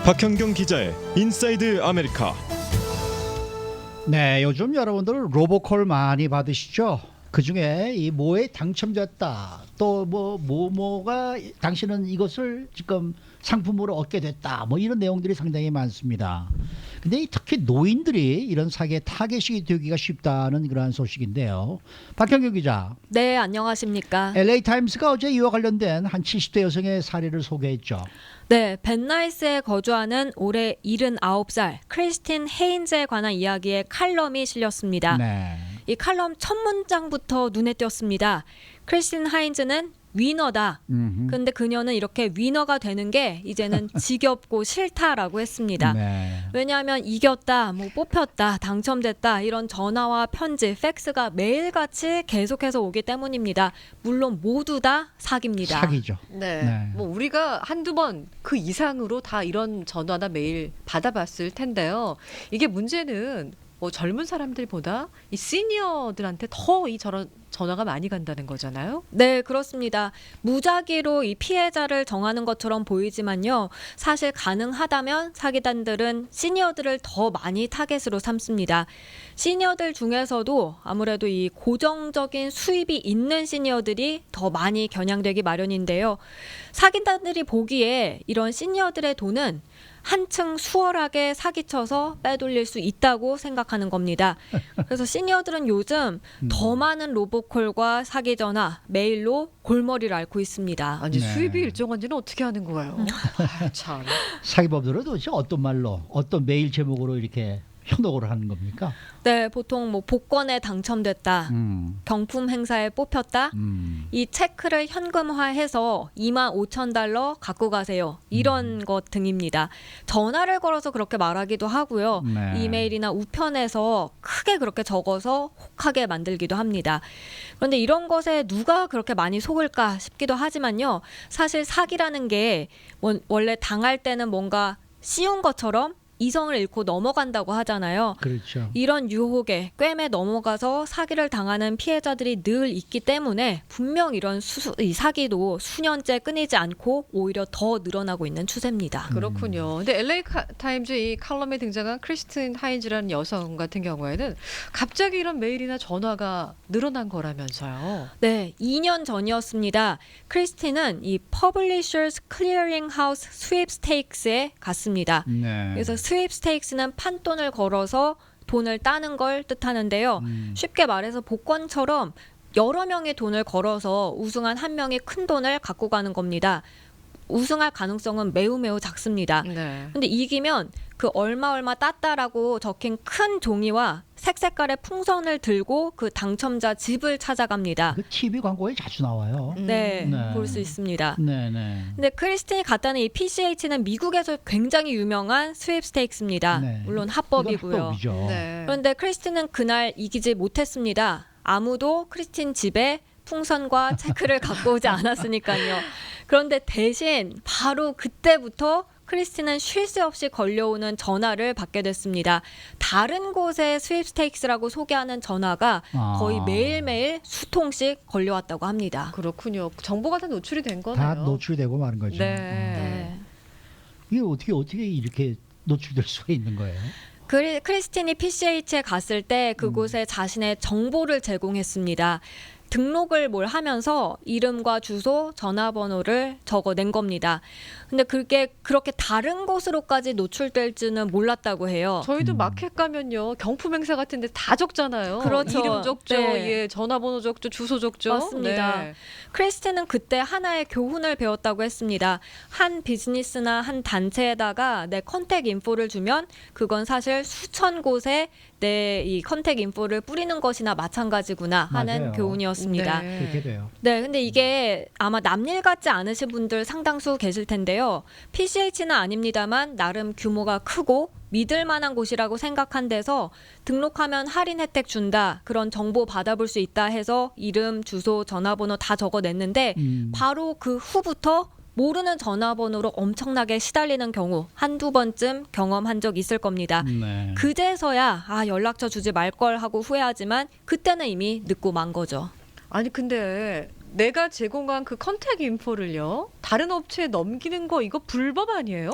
박현경 기자의 인사이드 아메리카. 네, 요즘 여러분들 로보콜 많이 받으시죠? 그 중에 이 뭐에 당첨됐다, 또 뭐가 당신은 이것을 지금 상품으로 얻게 됐다, 뭐 이런 내용들이 상당히 많습니다. 근데 특히 노인들이 이런 사기의 타겟이 되기가 쉽다는 그러한 소식인데요. 박현경 기자. 네, 안녕하십니까. LA 타임스가 어제 이와 관련된 한 70대 여성의 사례를 소개했죠. 네, 벤나이스에 거주하는 올해 79살 크리스틴 헤인즈에 관한 이야기의 칼럼이 실렸습니다. 네. 이 칼럼 첫 문장부터 눈에 띄었습니다. 크리스틴 하인즈는 위너다. 근데 그녀는 이렇게 위너가 되는 게 이제는 지겹고 싫다라고 했습니다. 네. 왜냐하면 이겼다, 뭐 뽑혔다, 당첨됐다 이런 전화와 편지, 팩스가 매일같이 계속해서 오기 때문입니다. 물론 모두 다 사기입니다. 사기죠. 네. 네. 뭐 우리가 한두 번 그 이상으로 다 이런 전화나 메일 받아봤을 텐데요. 이게 문제는 뭐 젊은 사람들보다 이 시니어들한테 더 이 저런 전화가 많이 간다는 거잖아요. 네, 그렇습니다. 무작위로 이 피해자를 정하는 것처럼 보이지만요. 사실 가능하다면 사기단들은 시니어들을 더 많이 타겟으로 삼습니다. 시니어들 중에서도 아무래도 이 고정적인 수입이 있는 시니어들이 더 많이 겨냥되기 마련인데요. 사기단들이 보기에 이런 시니어들의 돈은 한층 수월하게 사기쳐서 빼돌릴 수 있다고 생각하는 겁니다. 그래서 시니어들은 요즘 더 많은 로보콜과 사기 전화, 메일로 골머리를 앓고 있습니다. 아니 네. 수입이 일정한지는 어떻게 하는 거예요? 아, 참. 사기범들은 도대체 어떤 말로, 어떤 메일 제목으로 이렇게 현혹을 하는 겁니까? 네, 보통 뭐 복권에 당첨됐다, 경품 행사에 뽑혔다, 이 체크를 현금화해서 25,000달러 갖고 가세요. 이런 것 등입니다. 전화를 걸어서 그렇게 말하기도 하고요. 네. 이메일이나 우편에서 크게 그렇게 적어서 혹하게 만들기도 합니다. 그런데 이런 것에 누가 그렇게 많이 속을까 싶기도 하지만요. 사실 사기라는 게 원래 당할 때는 뭔가 쉬운 것처럼 이성을 잃고 넘어간다고 하잖아요. 그렇죠. 이런 유혹에 꿰매 넘어가서 사기를 당하는 피해자들이 늘 있기 때문에 분명 이런 이 사기도 수년째 끊이지 않고 오히려 더 늘어나고 있는 추세입니다. 그렇군요. 근데 LA 타임즈 이 칼럼에 등장한 크리스틴 하인즈라는 여성 같은 경우에는 갑자기 이런 메일이나 전화가 늘어난 거라면서요. 네, 2년 전이었습니다. 크리스틴은 이 Publishers Clearing House 스윕스테이크스에 갔습니다. 네. 그래서 스윕스테이크스는 판돈을 걸어서 돈을 따는 걸 뜻하는데요. 쉽게 말해서 복권처럼 여러 명의 돈을 걸어서 우승한 한 명이 큰 돈을 갖고 가는 겁니다. 우승할 가능성은 매우 매우 작습니다. 네. 근데 이기면 그 얼마 땄다라고 적힌 큰 종이와 색색깔의 풍선을 들고 그 당첨자 집을 찾아갑니다. 그 TV 광고에 자주 나와요. 네, 네. 볼 수 있습니다. 네네. 근데 크리스틴이 갔다는 이 PCH는 미국에서 굉장히 유명한 스윕스테이크스입니다. 네. 물론 이건 합법이고요. 합법이죠. 네. 그런데 크리스틴은 그날 이기지 못했습니다. 아무도 크리스틴 집에 풍선과 체크를 갖고 오지 않았으니까요. 그런데 대신 바로 그때부터 크리스틴은 쉴 새 없이 걸려오는 전화를 받게 됐습니다. 다른 곳의 스윕스테이크스라고 소개하는 전화가 거의 매일매일 수통씩 걸려왔다고 합니다. 그렇군요. 정보가 다 노출이 된 거네요. 다 노출되고 마는 거죠. 네. 네. 이게 어떻게 이렇게 노출될 수가 있는 거예요? 크리스틴이 PCH에 갔을 때 그곳에 자신의 정보를 제공했습니다. 등록을 하면서 이름과 주소, 전화번호를 적어낸 겁니다. 근데 그게 그렇게 다른 곳으로까지 노출될지는 몰랐다고 해요. 저희도 마켓 가면요 경품 행사 같은데 다 적잖아요. 그렇죠. 이름 적죠, 네. 예, 전화번호 적죠, 주소 적죠. 맞습니다. 네. 크리스틴은 그때 하나의 교훈을 배웠다고 했습니다. 한 비즈니스나 한 단체에다가 내 컨택 인포를 주면 그건 사실 수천 곳에 내 이 컨택 인포를 뿌리는 것이나 마찬가지구나 하는 맞아요. 교훈이었습니다. 네. 그렇게 돼요. 네, 근데 이게 아마 남일 같지 않으신 분들 상당수 계실 텐데요. PCH는 아닙니다만 나름 규모가 크고 믿을 만한 곳이라고 생각한 데서 등록하면 할인 혜택 준다, 그런 정보 받아볼 수 있다 해서 이름, 주소, 전화번호 다 적어냈는데 바로 그 후부터 모르는 전화번호로 엄청나게 시달리는 경우 한두 번쯤 경험한 적 있을 겁니다. 네. 그제서야 연락처 주지 말 걸 하고 후회하지만 그때는 이미 늦고 만 거죠. 아니 근데 내가 제공한 그 컨택 인포를요 다른 업체에 넘기는 거 이거 불법 아니에요?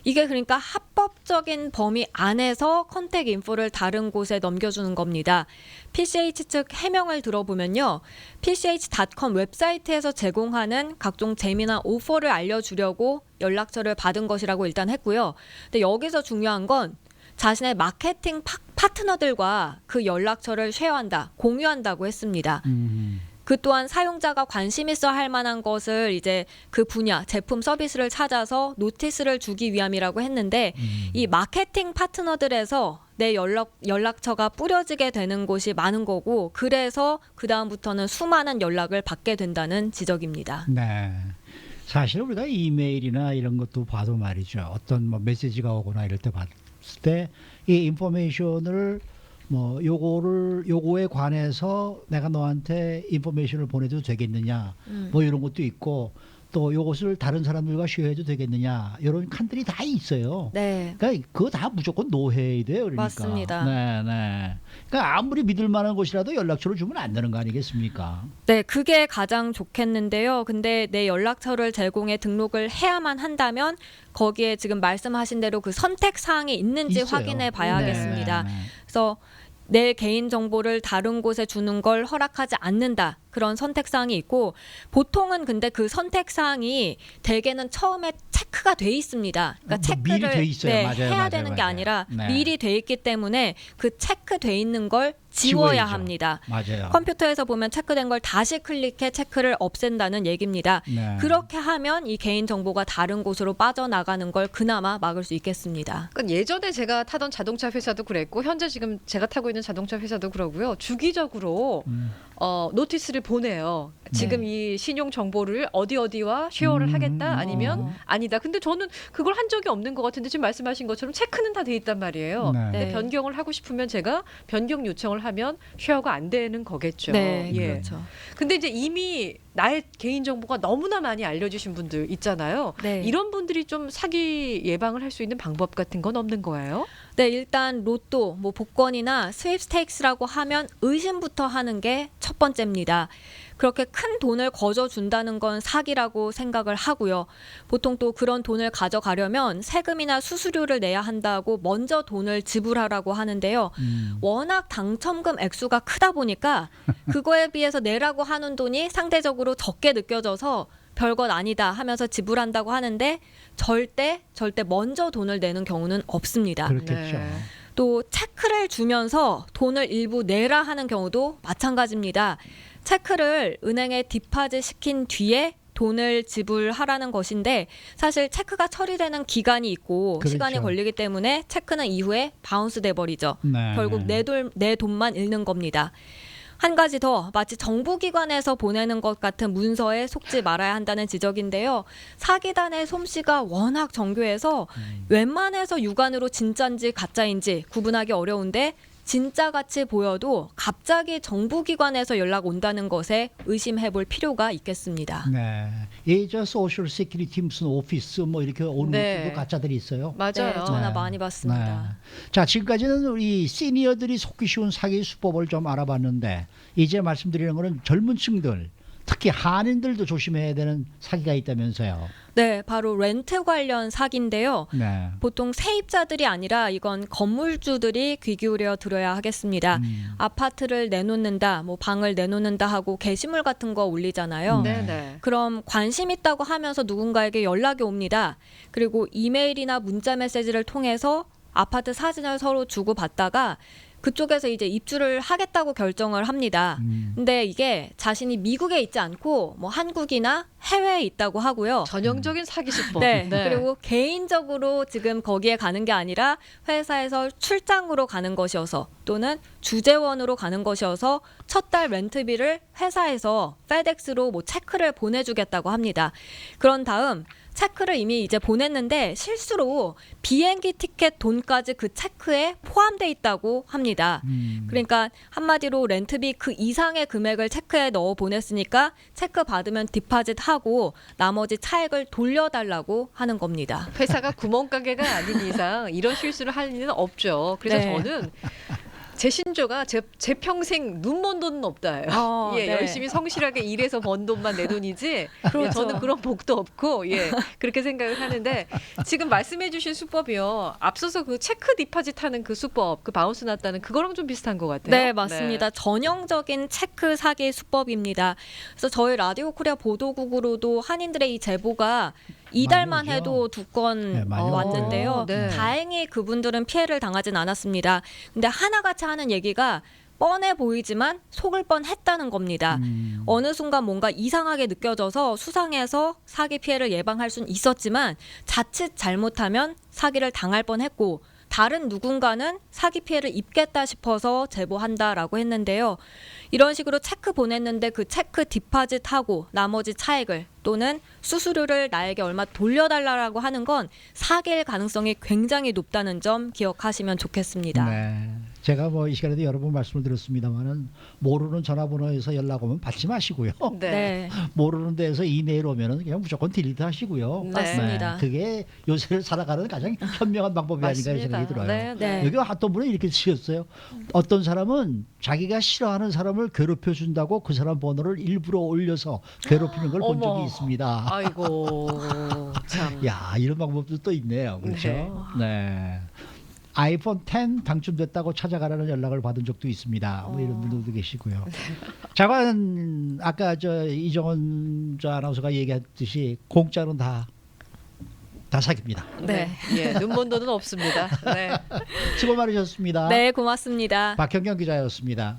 이게 그러니까 합법적인 범위 안에서 컨택 인포를 다른 곳에 넘겨주는 겁니다. PCH 측 해명을 들어보면요. PCH.com 웹사이트에서 제공하는 각종 재미나 오퍼를 알려주려고 연락처를 받은 것이라고 일단 했고요. 근데 여기서 중요한 건 자신의 마케팅 파트너들과 그 연락처를 쉐어한다, 공유한다고 했습니다. 그 또한 사용자가 관심 있어 할 만한 것을 이제 그 분야, 제품 서비스를 찾아서 노티스를 주기 위함이라고 했는데 이 마케팅 파트너들에서 내 연락처가 뿌려지게 되는 곳이 많은 거고 그래서 그다음부터는 수많은 연락을 받게 된다는 지적입니다. 네. 사실 우리가 이메일이나 이런 것도 봐도 말이죠. 어떤 뭐 메시지가 오거나 이럴 때 봤을 때 이 인포메이션을 뭐 요거에 관해서 내가 너한테 인포메이션을 보내도 되겠느냐 뭐 이런 것도 있고 또 요것을 다른 사람들과 쉐어해도 되겠느냐 이런 칸들이 다 있어요. 네. 그러니까 그거 다 무조건 노해야 돼요. 그러니까. 맞습니다. 네, 네. 그러니까 아무리 믿을 만한 곳이라도 연락처를 주면 안 되는 거 아니겠습니까? 네, 그게 가장 좋겠는데요. 근데 내 연락처를 제공해 등록을 해야만 한다면 거기에 지금 말씀하신 대로 그 선택 사항이 있는지 있어요. 확인해 봐야겠습니다. 네, 네. 그래서 내 개인 정보를 다른 곳에 주는 걸 허락하지 않는다. 그런 선택 사항이 있고 보통은 근데 그 선택 사항이 대개는 처음에 체크가 돼 있습니다. 그러니까 미리 체크를 돼 있어요. 맞아요, 해야 맞아요, 되는 게 맞아요. 아니라 네. 미리 돼 있기 때문에 그 체크돼 있는 걸 지워야 지워야죠. 합니다. 맞아요. 컴퓨터에서 보면 체크된 걸 다시 클릭해 체크를 없앤다는 얘기입니다. 네. 그렇게 하면 이 개인 정보가 다른 곳으로 빠져나가는 걸 그나마 막을 수 있겠습니다. 그러니까 예전에 제가 타던 자동차 회사도 그랬고 현재 지금 제가 타고 있는 자동차 회사도 그러고요. 주기적으로 노티스를 보내요. 지금 이 신용 정보를 어디와 쉐어를 하겠다 아니면 아니다. 근데 저는 그걸 한 적이 없는 것 같은데 지금 말씀하신 것처럼 체크는 다 돼 있단 말이에요. 네. 근데 네. 변경을 하고 싶으면 제가 변경 요청을 하면 쉐어가 안 되는 거겠죠. 네, 예. 그렇죠. 근데 이제 이미 나의 개인 정보가 너무나 많이 알려주신 분들 있잖아요. 네. 이런 분들이 좀 사기 예방을 할 수 있는 방법 같은 건 없는 거예요? 네, 일단 로또, 뭐 복권이나 스윕스테이크스라고 하면 의심부터 하는 게 첫 번째입니다. 그렇게 큰 돈을 거저 준다는 건 사기라고 생각을 하고요. 보통 또 그런 돈을 가져가려면 세금이나 수수료를 내야 한다고 먼저 돈을 지불하라고 하는데요. 워낙 당첨금 액수가 크다 보니까 그거에 비해서 내라고 하는 돈이 상대적으로 적게 느껴져서 별것 아니다 하면서 지불한다고 하는데 절대 먼저 돈을 내는 경우는 없습니다. 그렇겠죠. 네. 또 체크를 주면서 돈을 일부 내라 하는 경우도 마찬가지입니다. 체크를 은행에 디파짓 시킨 뒤에 돈을 지불하라는 것인데 사실 체크가 처리되는 기간이 있고 그렇죠. 시간이 걸리기 때문에 체크는 이후에 바운스 돼버리죠. 네, 결국 네. 내 돈만 잃는 겁니다. 한 가지 더 마치 정부기관에서 보내는 것 같은 문서에 속지 말아야 한다는 지적인데요. 사기단의 솜씨가 워낙 정교해서 웬만해서 육안으로 진짜인지 가짜인지 구분하기 어려운데 진짜같이 보여도 갑자기 정부기관에서 연락 온다는 것에 의심해볼 필요가 있겠습니다. 네. 예저 소셜 시큐리티 무슨 오피스 뭐 이렇게 오는 네. 것도 가짜들이 있어요. 맞아요. 네, 전화 네. 많이 받습니다. 네. 자, 지금까지는 우리 시니어들이 속기 쉬운 사기 수법을 좀 알아봤는데 이제 말씀드리는 거는 젊은 층들 특히 한인들도 조심해야 되는 사기가 있다면서요. 네, 바로 렌트 관련 사기인데요. 네. 보통 세입자들이 아니라 이건 건물주들이 귀 기울여 들어야 하겠습니다. 아파트를 내놓는다, 뭐 방을 내놓는다 하고 게시물 같은 거 올리잖아요. 네. 네네. 그럼 관심 있다고 하면서 누군가에게 연락이 옵니다. 그리고 이메일이나 문자 메시지를 통해서 아파트 사진을 서로 주고받다가 그쪽에서 이제 입주를 하겠다고 결정을 합니다. 근데 이게 자신이 미국에 있지 않고 뭐 한국이나 해외에 있다고 하고요. 전형적인 사기 수법. 네. 그리고 개인적으로 지금 거기에 가는 게 아니라 회사에서 출장으로 가는 것이어서 또는 주재원으로 가는 것이어서 첫 달 렌트비를 회사에서 페덱스로 뭐 체크를 보내주겠다고 합니다. 그런 다음 체크를 이미 이제 보냈는데 실수로 비행기 티켓 돈까지 그 체크에 포함돼 있다고 합니다. 그러니까 한마디로 렌트비 그 이상의 금액을 체크에 넣어 보냈으니까 체크 받으면 디파짓 하고 나머지 차액을 돌려달라고 하는 겁니다. 회사가 구멍가게가 아닌 이상 이런 실수를 할 리는 없죠. 그래서 네. 저는 제 신조가 제 평생 눈 먼 돈은 없다예요. 예, 네. 열심히 성실하게 일해서 번 돈만 내 돈이지. 예, 그렇죠. 저는 그런 복도 없고 예, 그렇게 생각을 하는데 지금 말씀해주신 수법이요. 앞서서 그 체크 디파짓 하는 그 수법, 그 바운스 났다는 그거랑 좀 비슷한 것 같아요. 네, 맞습니다. 전형적인 체크 사기 수법입니다. 그래서 저희 라디오 코리아 보도국으로도 한인들의 이 제보가 이달만 오죠. 해도 2건 네, 많이 왔는데요. 오죠. 네. 다행히 그분들은 피해를 당하진 않았습니다. 근데 하나같이 하는 얘기가 뻔해 보이지만 속을 뻔했다는 겁니다. 어느 순간 뭔가 이상하게 느껴져서 수상해서 사기 피해를 예방할 수는 있었지만 자칫 잘못하면 사기를 당할 뻔했고 다른 누군가는 사기 피해를 입겠다 싶어서 제보한다라고 했는데요. 이런 식으로 체크 보냈는데 그 체크 디파짓하고 나머지 차액을 또는 수수료를 나에게 얼마 돌려달라고 하는 건 사기일 가능성이 굉장히 높다는 점 기억하시면 좋겠습니다. 네. 제가 뭐 이 시간에도 여러 번 말씀을 드렸습니다만은 모르는 전화번호에서 연락 오면 받지 마시고요. 네. 네, 모르는 데에서 이메일 오면은 그냥 무조건 딜리트 하시고요. 네. 맞습니다. 그게 요새를 살아가는 가장 현명한 방법이 아닌가 생각이 들어요. 네, 네. 여기 어떤 분은 이렇게 쓰셨어요. 어떤 사람은 자기가 싫어하는 사람을 괴롭혀 준다고 그 사람 번호를 일부러 올려서 괴롭히는 걸 본 어머. 적이 있습니다. 아이고 참. 야, 이런 방법도 또 있네요. 그렇죠? 네. 아이폰 10 당첨됐다고 찾아가라는 연락을 받은 적도 있습니다. 뭐 이런 분들도 계시고요. 자관 아까 저 이정원 저 아나운서가 얘기했듯이 공짜는 다 사기입니다. 네. 예, 눈 먼 돈은 없습니다. 네. 수고 많으셨습니다. 네, 고맙습니다. 박현경 기자였습니다.